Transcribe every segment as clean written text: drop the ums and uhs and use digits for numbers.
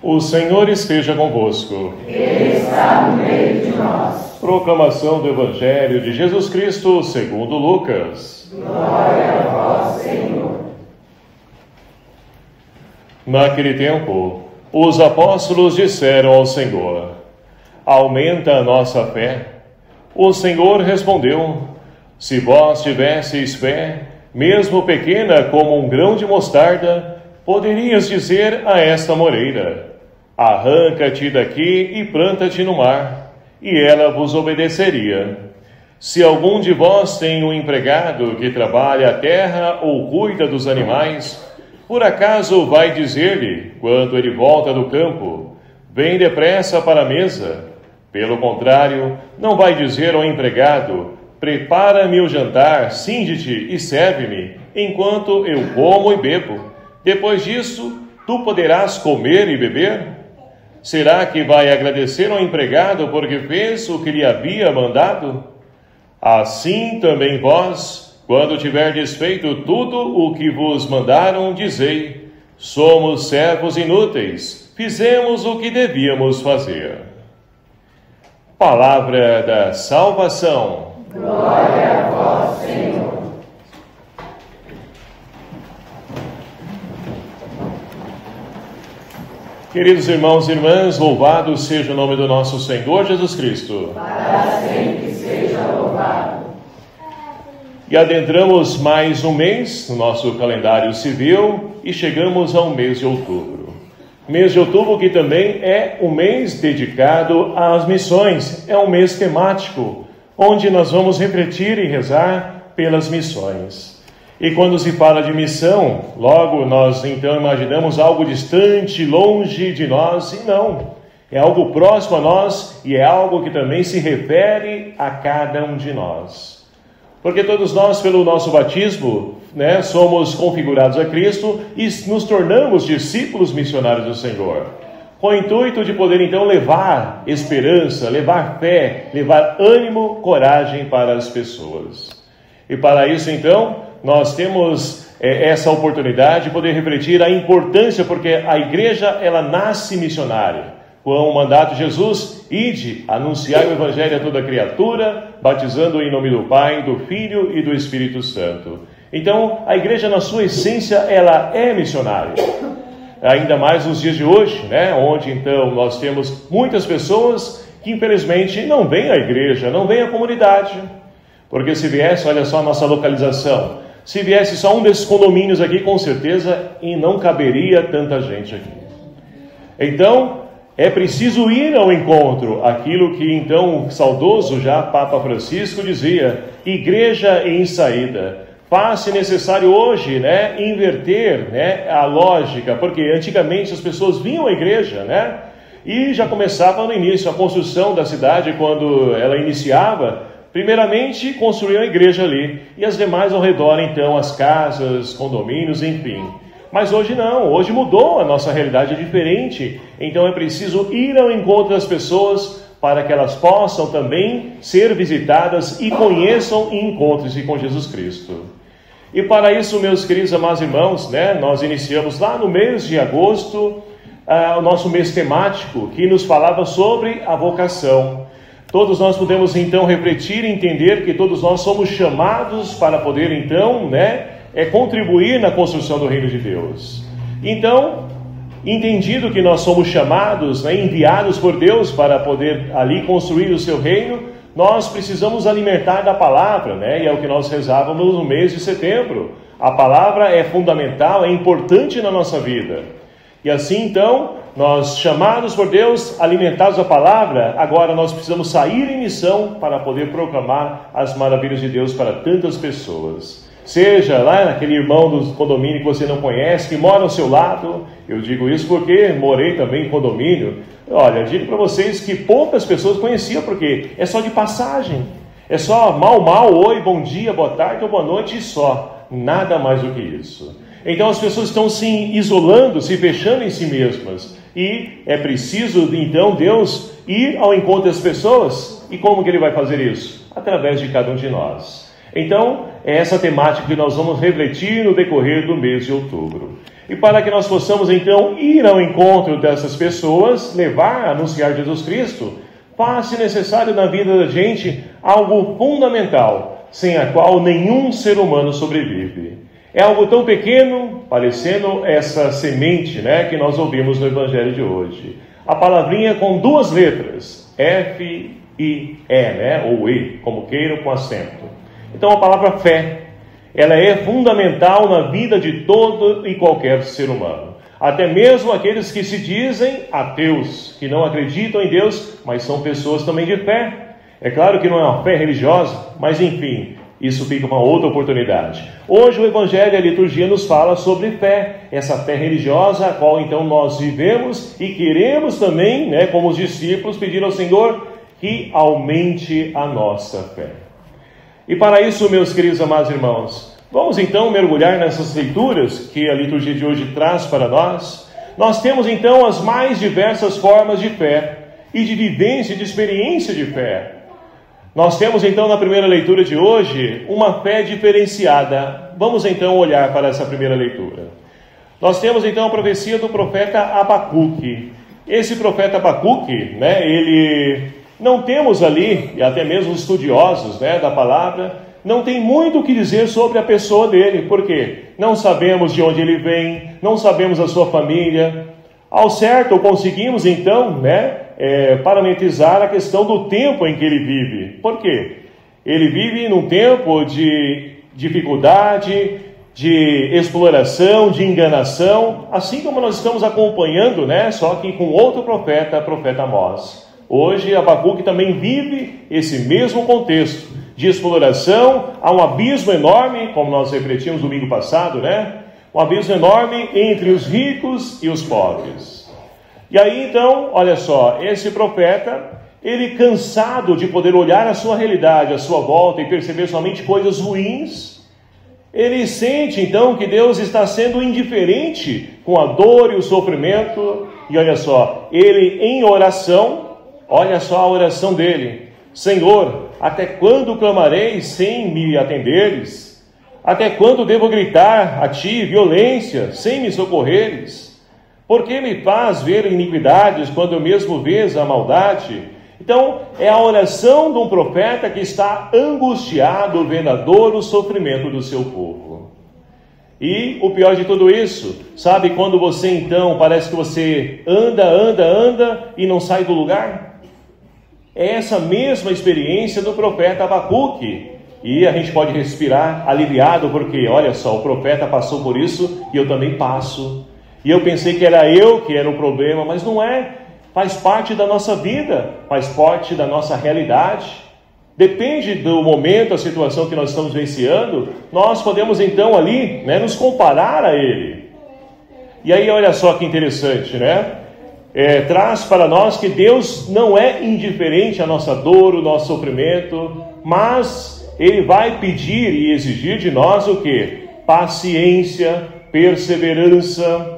O Senhor esteja convosco. Ele está no meio de nós. Proclamação do Evangelho de Jesus Cristo segundo Lucas. Glória a vós, Senhor. Naquele tempo, os apóstolos disseram ao Senhor: aumenta a nossa fé. O Senhor respondeu: se vós tivesseis fé, mesmo pequena como um grão de mostarda, poderias dizer a esta moreira: arranca-te daqui e planta-te no mar, e ela vos obedeceria. Se algum de vós tem um empregado que trabalha a terra ou cuida dos animais, por acaso vai dizer-lhe, quando ele volta do campo: vem depressa para a mesa? Pelo contrário, não vai dizer ao empregado: prepara-me o jantar, cinge-te e serve-me, enquanto eu como e bebo. Depois disso, tu poderás comer e beber? Será que vai agradecer ao empregado porque fez o que lhe havia mandado? Assim também vós, quando tiverdes feito tudo o que vos mandaram, dizei: somos servos inúteis, fizemos o que devíamos fazer. Palavra da salvação. Glória a vós, Senhor. Queridos irmãos e irmãs, louvado seja o nome do nosso Senhor Jesus Cristo. Para sempre seja louvado. E adentramos mais um mês no nosso calendário civil e chegamos ao mês de outubro. Mês de outubro que também é um mês dedicado às missões, é um mês temático, onde nós vamos refletir e rezar pelas missões. E quando se fala de missão, logo nós então imaginamos algo distante, longe de nós, e não. É algo próximo a nós e é algo que também se refere a cada um de nós. Porque todos nós, pelo nosso batismo, somos configurados a Cristo e nos tornamos discípulos missionários do Senhor. Com o intuito de poder então levar esperança, levar fé, levar ânimo, coragem para as pessoas. E para isso então, nós temos essa oportunidade de poder refletir a importância, porque a igreja ela nasce missionária. Com o mandato de Jesus: ide, anunciai o Evangelho a toda criatura, batizando em nome do Pai, do Filho e do Espírito Santo. Então, a igreja na sua essência, ela é missionária. Ainda mais nos dias de hoje, onde então nós temos muitas pessoas que infelizmente não vêm à igreja, não vêm à comunidade. Porque se viesse, olha só a nossa localização, se viesse só um desses condomínios aqui, com certeza, e não caberia tanta gente aqui. Então, é preciso ir ao encontro, aquilo que então o saudoso já Papa Francisco dizia: igreja em saída. Faz-se necessário hoje, inverter, a lógica, porque antigamente as pessoas vinham à igreja, e já começava no início a construção da cidade, quando ela iniciava. Primeiramente, construíam a igreja ali, e as demais ao redor, então, as casas, condomínios, enfim. Mas hoje não, hoje mudou, a nossa realidade é diferente. Então é preciso ir ao encontro das pessoas para que elas possam também ser visitadas e conheçam e encontrem-se com Jesus Cristo. E para isso, meus queridos amados irmãos, nós iniciamos lá no mês de agosto, o nosso mês temático, que nos falava sobre a vocação. Todos nós podemos então refletir e entender que todos nós somos chamados para poder então, contribuir na construção do reino de Deus. Então, entendido que nós somos chamados, enviados por Deus para poder ali construir o seu reino, nós precisamos alimentar da palavra, e é o que nós rezávamos no mês de setembro. A palavra é fundamental, é importante na nossa vida. E assim então, nós chamados por Deus, alimentados da palavra, agora nós precisamos sair em missão para poder proclamar as maravilhas de Deus para tantas pessoas. Seja lá naquele irmão do condomínio que você não conhece, que mora ao seu lado. Eu digo isso porque morei também em condomínio. Olha, eu digo para vocês que poucas pessoas conheciam, porque é só de passagem. É só mal, oi, bom dia, boa tarde ou boa noite e só. Nada mais do que isso. Então as pessoas estão se isolando, se fechando em si mesmas. E é preciso, então, Deus ir ao encontro das pessoas. E como que Ele vai fazer isso? Através de cada um de nós. Então, é essa temática que nós vamos refletir no decorrer do mês de outubro. E para que nós possamos, então, ir ao encontro dessas pessoas, levar, anunciar Jesus Cristo, faz-se necessário na vida da gente algo fundamental, sem a qual nenhum ser humano sobrevive. É algo tão pequeno, parecendo essa semente, né, que nós ouvimos no Evangelho de hoje. A palavrinha com 2 letras, F-I-E, né, ou E, como queiram, com acento. Então a palavra fé, ela é fundamental na vida de todo e qualquer ser humano. Até mesmo aqueles que se dizem ateus, que não acreditam em Deus, mas são pessoas também de fé. É claro que não é uma fé religiosa, mas enfim, isso fica para outra oportunidade. Hoje o Evangelho e a liturgia nos fala sobre fé, essa fé religiosa, a qual então nós vivemos e queremos também, né, como os discípulos, pedir ao Senhor que aumente a nossa fé. E para isso, meus queridos amados irmãos, vamos então mergulhar nessas leituras que a liturgia de hoje traz para nós. Nós temos então as mais diversas formas de fé e de vivência e de experiência de fé. Nós temos então na primeira leitura de hoje uma fé diferenciada. Vamos então olhar para essa primeira leitura. Nós temos então a profecia do profeta Abacuque. Esse profeta Abacuque, né, ele não temos ali, e até mesmo os estudiosos, né, da palavra, não tem muito o que dizer sobre a pessoa dele. Por quê? Não sabemos de onde ele vem, não sabemos a sua família. Ao certo, conseguimos então, né, parametrizar a questão do tempo em que ele vive. Por quê? Ele vive num tempo de dificuldade, de exploração, de enganação, assim como nós estamos acompanhando, né, só que com outro profeta, profeta Amós. Hoje, Abacuque também vive esse mesmo contexto de exploração. Há um abismo enorme, como nós refletimos domingo passado, né? Um abismo enorme entre os ricos e os pobres. E aí então, olha só, esse profeta, ele cansado de poder olhar a sua realidade, a sua volta e perceber somente coisas ruins, ele sente então que Deus está sendo indiferente com a dor e o sofrimento. E olha só, ele em oração, olha só a oração dele: Senhor, até quando clamarei sem me atenderes? Até quando devo gritar a ti violência sem me socorreres? Por que me faz ver iniquidades quando eu mesmo vejo a maldade? Então, é a oração de um profeta que está angustiado, vendo a dor, o sofrimento do seu povo. E o pior de tudo isso, sabe quando você então, parece que você anda e não sai do lugar? É essa mesma experiência do profeta Abacuque. E a gente pode respirar aliviado, porque olha só, o profeta passou por isso e eu também passo. E eu pensei que era eu que era o problema, mas não é. Faz parte da nossa vida, faz parte da nossa realidade. Depende do momento, a situação que nós estamos vivenciando, nós podemos então ali, né, nos comparar a ele. E aí olha só que interessante, né? Traz para nós que Deus não é indiferente à nossa dor, o nosso sofrimento, mas Ele vai pedir e exigir de nós o quê? Paciência, perseverança.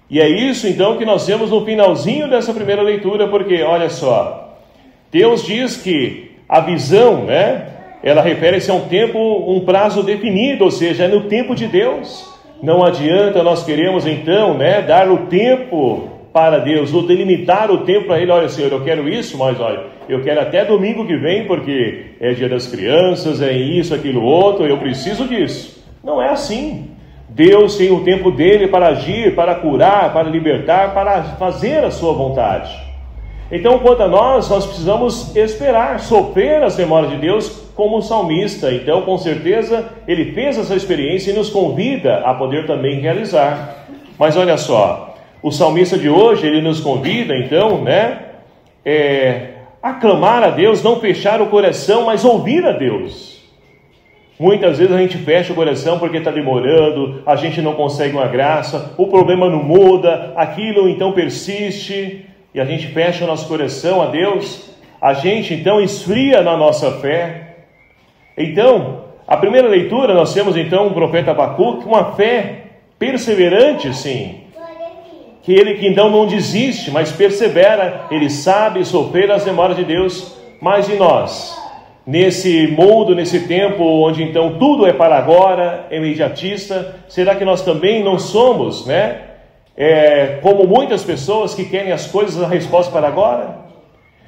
E é isso então que nós vemos no finalzinho dessa primeira leitura, porque olha só, Deus diz que a visão, né, ela refere-se a um tempo, um prazo definido, ou seja, é no tempo de Deus. Não adianta nós queremos então, né, dar o tempo para Deus, ou delimitar o tempo para Ele. Olha, Senhor, eu quero isso, mas olha, eu quero até domingo que vem, porque é dia das crianças, é isso, aquilo, outro, eu preciso disso. Não é assim. Deus tem o tempo dele para agir, para curar, para libertar, para fazer a sua vontade. Então, quanto a nós precisamos esperar, sofrer as memórias de Deus como um salmista. Então, com certeza, ele fez essa experiência e nos convida a poder também realizar. Mas olha só, o salmista de hoje, ele nos convida, então, né, a clamar a Deus, não fechar o coração, mas ouvir a Deus. Muitas vezes a gente fecha o coração porque está demorando, a gente não consegue uma graça, o problema não muda, aquilo então persiste, e a gente fecha o nosso coração a Deus, a gente então esfria na nossa fé. Então, a primeira leitura nós temos então o profeta Abacuque, uma fé perseverante, sim, que ele que então não desiste, mas persevera, ele sabe sofrer as memórias de Deus. Mas e nós? nesse mundo, nesse tempo onde então tudo é para agora, é imediatista, será que nós também não somos, né? Como muitas pessoas que querem as coisas, a resposta para agora?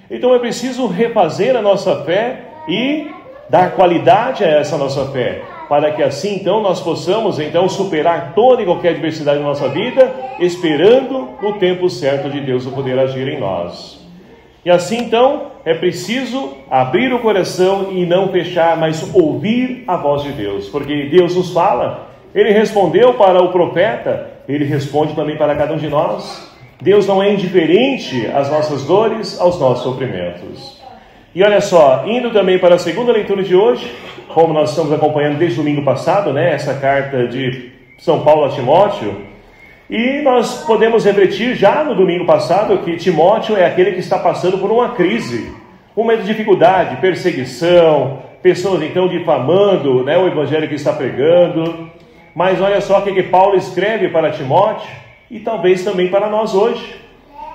Então é preciso refazer a nossa fé e dar qualidade a essa nossa fé, para que assim então nós possamos então superar toda e qualquer adversidade da nossa vida, esperando o tempo certo de Deus poder agir em nós. E assim então é preciso abrir o coração e não fechar, mas ouvir a voz de Deus, porque Deus nos fala. Ele respondeu para o profeta, ele responde também para cada um de nós. Deus não é indiferente às nossas dores, aos nossos sofrimentos. E olha só, indo também para a segunda leitura de hoje, como nós estamos acompanhando desde o domingo passado, né, essa carta de São Paulo a Timóteo, e nós podemos refletir já no domingo passado que Timóteo é aquele que está passando por uma crise, uma dificuldade, perseguição, pessoas então difamando, né, o evangelho que está pregando. Mas olha só o que Paulo escreve para Timóteo e talvez também para nós hoje.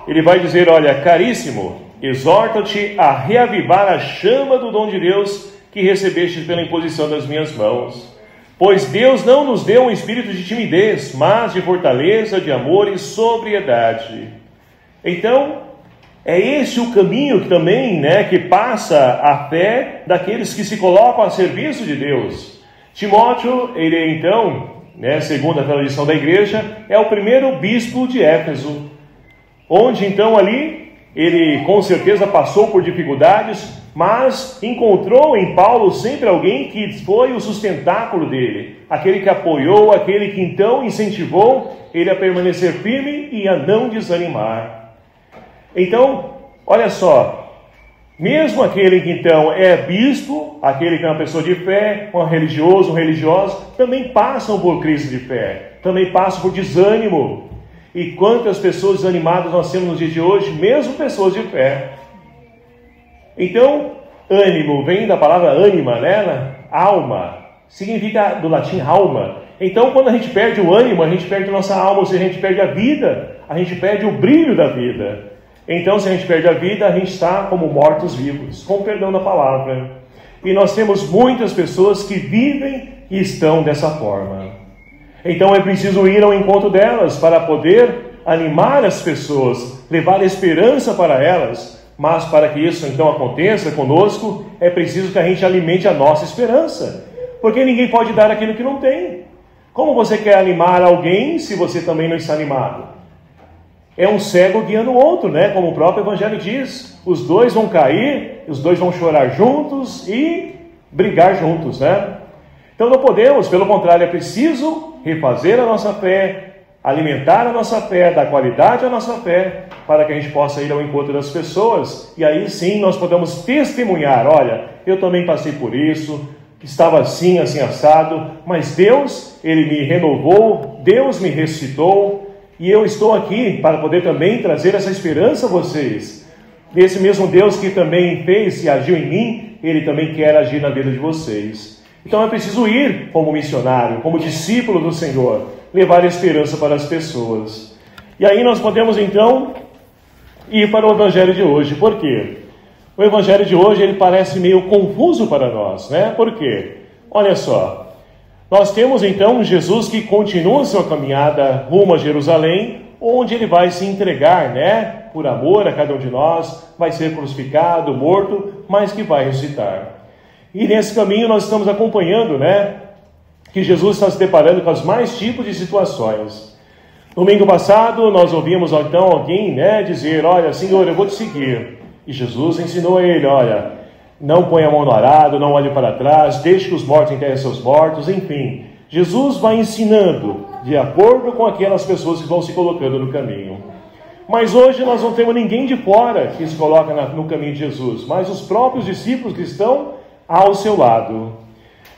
Ele vai dizer, olha, caríssimo, exorto-te a reavivar a chama do dom de Deus que recebeste pela imposição das minhas mãos. Pois Deus não nos deu um espírito de timidez, mas de fortaleza, de amor e sobriedade. Então, é esse o caminho que também, né, que passa a fé daqueles que se colocam a serviço de Deus. Timóteo, ele então, né, segundo a tradição da igreja, é o primeiro bispo de Éfeso, onde então ali ele com certeza passou por dificuldades, mas encontrou em Paulo sempre alguém que foi o sustentáculo dele, aquele que apoiou, aquele que então incentivou ele a permanecer firme e a não desanimar. Então, olha só, mesmo aquele que então é bispo, aquele que é uma pessoa de fé, um religioso, também passam por crise de fé, também passam por desânimo. E quantas pessoas desanimadas nós temos nos dias de hoje, mesmo pessoas de fé. Então, ânimo vem da palavra ânima, né? Alma, significa do latim alma. Então, quando a gente perde o ânimo, a gente perde a nossa alma, ou seja, a gente perde a vida, a gente perde o brilho da vida. Então, se a gente perde a vida, a gente está como mortos-vivos, com perdão da palavra. E nós temos muitas pessoas que vivem e estão dessa forma. Então é preciso ir ao encontro delas para poder animar as pessoas, levar esperança para elas. Mas para que isso então aconteça conosco, é preciso que a gente alimente a nossa esperança. Porque ninguém pode dar aquilo que não tem. Como você quer animar alguém se você também não está animado? É um cego guiando o outro, né? Como o próprio Evangelho diz. Os dois vão cair, os dois vão chorar juntos e brigar juntos, né? Então não podemos, pelo contrário, é preciso refazer a nossa fé, alimentar a nossa fé, dar qualidade à nossa fé, para que a gente possa ir ao encontro das pessoas, e aí sim nós podemos testemunhar, olha, eu também passei por isso, estava assim, assim assado, mas Deus, Ele me renovou, Deus me ressuscitou, e eu estou aqui para poder também trazer essa esperança a vocês. Esse mesmo Deus que também fez e agiu em mim, Ele também quer agir na vida de vocês. Então é preciso ir como missionário, como discípulo do Senhor, levar esperança para as pessoas. E aí nós podemos então ir para o Evangelho de hoje. Por quê? O Evangelho de hoje ele parece meio confuso para nós, né? Por quê? Olha só, nós temos então Jesus que continua sua caminhada rumo a Jerusalém, onde ele vai se entregar, né? Por amor a cada um de nós, vai ser crucificado, morto, mas que vai ressuscitar. E nesse caminho nós estamos acompanhando, né, que Jesus está se deparando com os mais tipos de situações. Domingo passado nós ouvimos então alguém, né, dizer, olha, Senhor, eu vou te seguir. E Jesus ensinou a ele, olha, não põe a mão no arado, não olhe para trás, deixe que os mortos enterrem seus mortos, enfim. Jesus vai ensinando de acordo com aquelas pessoas que vão se colocando no caminho. Mas hoje nós não temos ninguém de fora que se coloca no caminho de Jesus, mas os próprios discípulos que estão ao seu lado.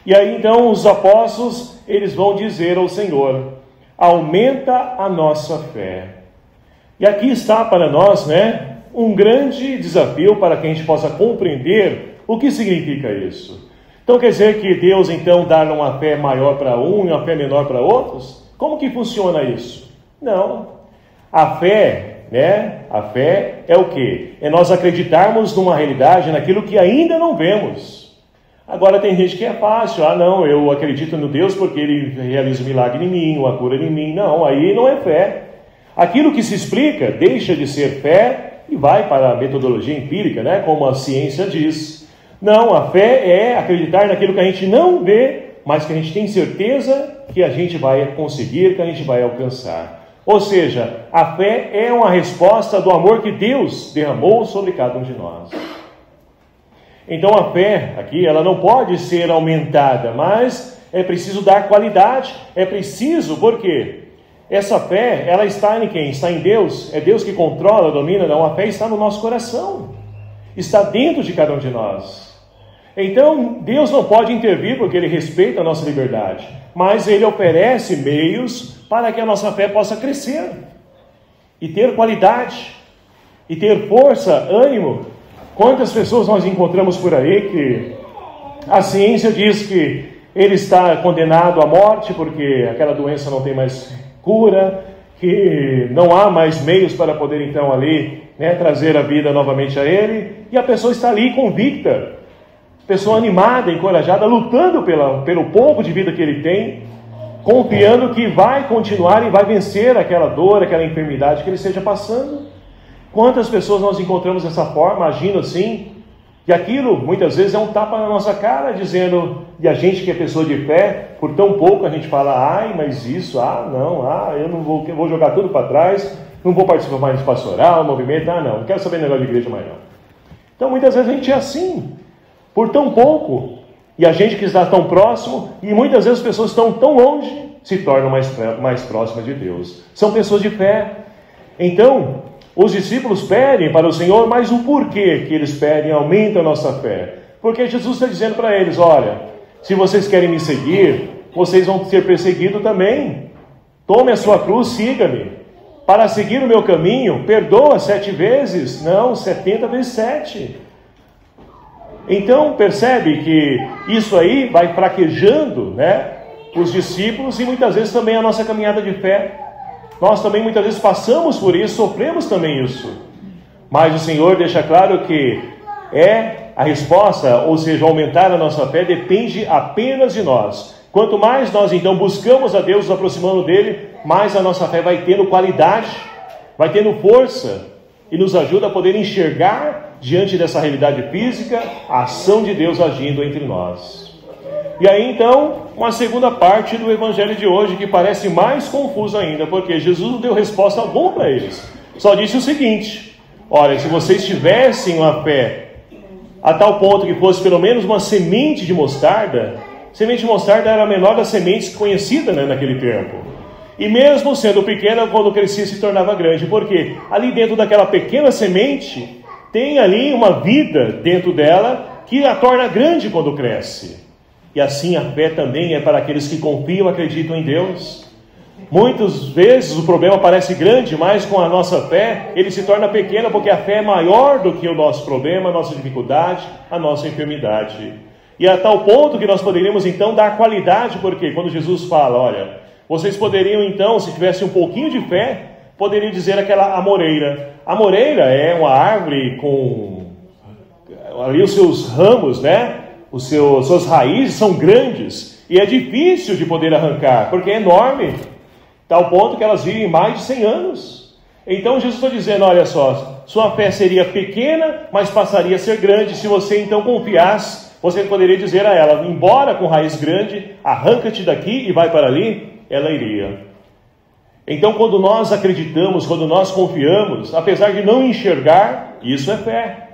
E aí então os apóstolos, eles vão dizer ao Senhor, aumenta a nossa fé. E aqui está para nós, né, um grande desafio para que a gente possa compreender o que significa isso. Então quer dizer que Deus então dá uma fé maior para um e uma fé menor para outros? Como que funciona isso? Não. A fé, né, a fé é o quê? É nós acreditarmos numa realidade, naquilo que ainda não vemos. Agora tem gente que é fácil, não, eu acredito no Deus porque Ele realiza um milagre em mim, uma cura em mim. Não, aí não é fé. Aquilo que se explica deixa de ser fé e vai para a metodologia empírica, né? Como a ciência diz. Não, a fé é acreditar naquilo que a gente não vê, mas que a gente tem certeza que a gente vai conseguir, que a gente vai alcançar. Ou seja, a fé é uma resposta do amor que Deus derramou sobre cada um de nós. Então a fé aqui, ela não pode ser aumentada, mas é preciso dar qualidade. É preciso, por quê? Essa fé, ela está em quem? Está em Deus? É Deus que controla, domina? Não, a fé está no nosso coração. Está dentro de cada um de nós. Então, Deus não pode intervir porque Ele respeita a nossa liberdade, mas Ele oferece meios para que a nossa fé possa crescer e ter qualidade e ter força, ânimo. Quantas pessoas nós encontramos por aí que a ciência diz que ele está condenado à morte porque aquela doença não tem mais cura, que não há mais meios para poder então ali, trazer a vida novamente a ele, e a pessoa está ali convicta, pessoa animada, encorajada, lutando pelo pouco de vida que ele tem, confiando que vai continuar e vai vencer aquela dor, aquela enfermidade que ele esteja passando. Quantas pessoas nós encontramos dessa forma, agindo assim, e aquilo muitas vezes é um tapa na nossa cara, dizendo, e a gente que é pessoa de fé, por tão pouco a gente fala, mas isso, eu não vou jogar tudo para trás, não vou participar mais de pastoral, movimento, não quero saber negócio de igreja mais não. Então muitas vezes a gente é assim, por tão pouco, e a gente que está tão próximo, e muitas vezes as pessoas estão tão longe, se tornam mais próximas de Deus. São pessoas de fé. Então, os discípulos pedem para o Senhor, mas o porquê que eles pedem aumenta a nossa fé? Porque Jesus está dizendo para eles, olha, se vocês querem me seguir, vocês vão ser perseguidos também. Tome a sua cruz, siga-me. Para seguir o meu caminho, perdoa 7 vezes, não, 70 vezes 7. Então, percebe que isso aí vai fraquejando, os discípulos e muitas vezes também a nossa caminhada de fé. Nós também muitas vezes passamos por isso, sofremos também isso. Mas o Senhor deixa claro que a resposta, ou seja, aumentar a nossa fé, depende apenas de nós. Quanto mais nós então buscamos a Deus, nos aproximando dEle, mais a nossa fé vai tendo qualidade, vai tendo força e nos ajuda a poder enxergar diante dessa realidade física a ação de Deus agindo entre nós. E aí então, uma segunda parte do evangelho de hoje que parece mais confusa ainda, porque Jesus não deu resposta alguma para eles. Só disse o seguinte, olha, se vocês tivessem uma fé a tal ponto que fosse pelo menos uma semente de mostarda, semente de mostarda era a menor das sementes conhecida naquele tempo. E mesmo sendo pequena, quando crescia se tornava grande, porque ali dentro daquela pequena semente, tem ali uma vida dentro dela que a torna grande quando cresce. E assim a fé também é para aqueles que confiam e acreditam em Deus. Muitas vezes o problema parece grande, mas com a nossa fé ele se torna pequeno, porque a fé é maior do que o nosso problema, a nossa dificuldade, a nossa enfermidade. E a tal ponto que nós poderíamos então dar qualidade, porque quando Jesus fala, olha, vocês poderiam então, se tivessem um pouquinho de fé, poderiam dizer aquela amoreira. A amoreira é uma árvore com ali os seus ramos, suas raízes são grandes e é difícil de poder arrancar, porque é enorme, tal ponto que elas vivem mais de 100 anos. Então Jesus está dizendo, olha só, sua fé seria pequena, mas passaria a ser grande. Se você então confiasse, você poderia dizer a ela, embora com raiz grande, arranca-te daqui e vai para ali, ela iria. Então quando nós acreditamos, quando nós confiamos, apesar de não enxergar, isso é fé.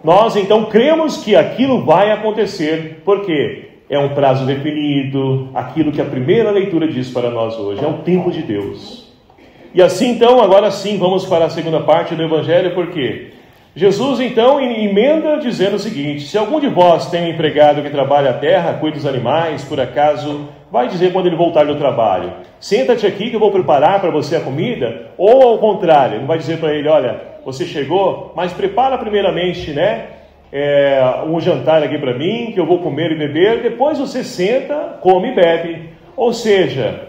Nós então cremos que aquilo vai acontecer, porque é um prazo definido, aquilo que a primeira leitura diz para nós hoje, é o tempo de Deus. E assim então, agora sim, vamos para a segunda parte do Evangelho, porque Jesus então emenda dizendo o seguinte, se algum de vós tem um empregado que trabalha a terra, cuida dos animais, por acaso, vai dizer quando ele voltar do trabalho, senta-te aqui que eu vou preparar para você a comida, ou ao contrário, ele vai dizer para ele, olha, você chegou, mas prepara primeiramente, um jantar aqui para mim, que eu vou comer e beber, depois você senta, come e bebe. Ou seja,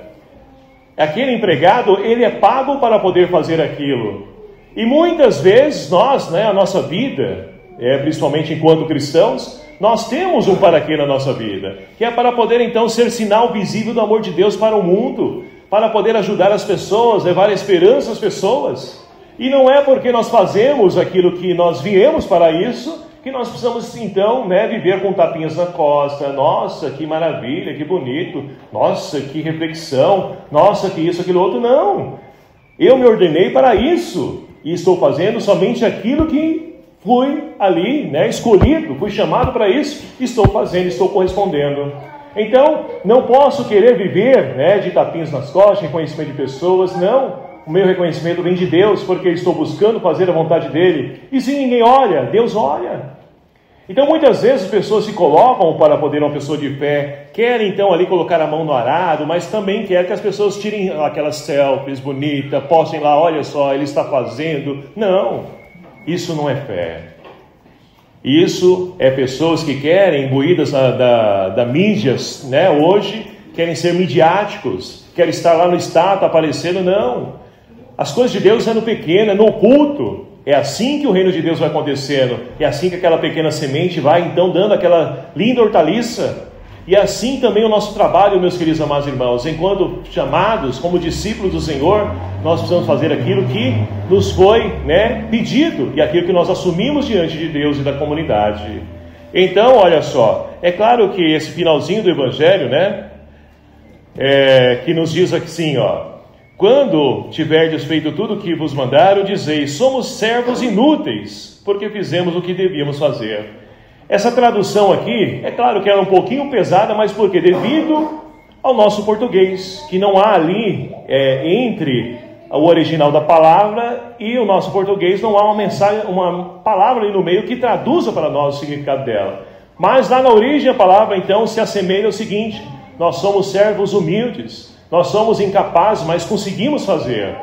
aquele empregado, ele é pago para poder fazer aquilo. E muitas vezes nós, a nossa vida, principalmente enquanto cristãos, nós temos um para quê na nossa vida, que é para poder então ser sinal visível do amor de Deus para o mundo, para poder ajudar as pessoas, levar esperança às pessoas. E não é porque nós fazemos aquilo que nós viemos para isso, que nós precisamos então, viver com tapinhas na costa. Nossa, que maravilha, que bonito, nossa, que reflexão, nossa, que isso, aquilo outro. Não, eu me ordenei para isso, e estou fazendo somente aquilo que fui ali, escolhido, fui chamado para isso, estou fazendo, estou correspondendo. Então, não posso querer viver de tapinhas nas costas, em conhecimento de pessoas, não. O meu reconhecimento vem de Deus, porque eu estou buscando fazer a vontade dele. E se ninguém olha, Deus olha. Então, muitas vezes as pessoas se colocam para poder uma pessoa de fé, querem então ali colocar a mão no arado, mas também quer que as pessoas tirem aquelas selfies bonitas, postem lá, olha só, ele está fazendo. Não, isso não é fé. Isso é pessoas que querem, imbuídas da mídias, hoje, querem ser midiáticos, querem estar lá no status, aparecendo. Não. As coisas de Deus é no pequeno, é no oculto. É assim que o reino de Deus vai acontecendo. É assim que aquela pequena semente vai então dando aquela linda hortaliça. E assim também o nosso trabalho, meus queridos amados irmãos. Enquanto chamados como discípulos do Senhor, nós precisamos fazer aquilo que nos foi pedido. E aquilo que nós assumimos diante de Deus e da comunidade. Então, olha só. É claro que esse finalzinho do Evangelho, que nos diz assim, quando tiverdes feito tudo o que vos mandaram, dizeis, somos servos inúteis, porque fizemos o que devíamos fazer. Essa tradução aqui, é claro que era um pouquinho pesada, mas por quê? Devido ao nosso português, que não há ali, entre o original da palavra e o nosso português, não há uma mensagem, uma palavra ali no meio que traduza para nós o significado dela. Mas lá na origem a palavra, então, se assemelha ao seguinte, nós somos servos humildes. Nós somos incapazes, mas conseguimos fazer.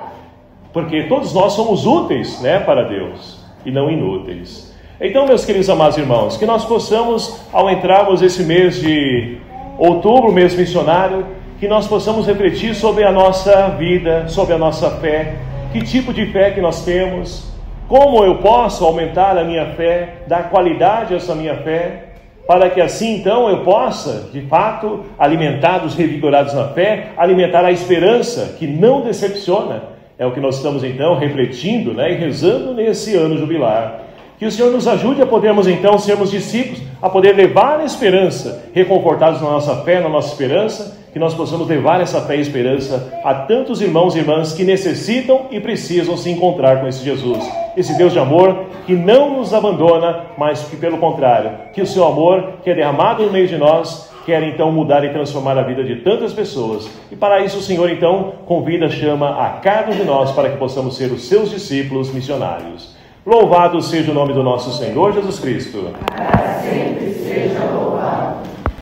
Porque todos nós somos úteis, para Deus, e não inúteis. Então, meus queridos amados irmãos, que nós possamos, ao entrarmos esse mês de outubro, mês missionário, que nós possamos refletir sobre a nossa vida, sobre a nossa fé, que tipo de fé que nós temos, como eu posso aumentar a minha fé, dar qualidade a essa minha fé, para que assim então eu possa, de fato, alimentar os revigorados na fé, alimentar a esperança que não decepciona. É o que nós estamos então refletindo, e rezando nesse ano jubilar. Que o Senhor nos ajude a podermos então sermos discípulos, a poder levar a esperança, reconfortados na nossa fé, na nossa esperança, que nós possamos levar essa fé e esperança a tantos irmãos e irmãs que necessitam e precisam se encontrar com esse Jesus, esse Deus de amor que não nos abandona, mas que pelo contrário, que o seu amor que é derramado no meio de nós, quer então mudar e transformar a vida de tantas pessoas. E para isso o Senhor então convida, chama a cada um de nós para que possamos ser os seus discípulos missionários. Louvado seja o nome do nosso Senhor Jesus Cristo. Para sempre seja louvado.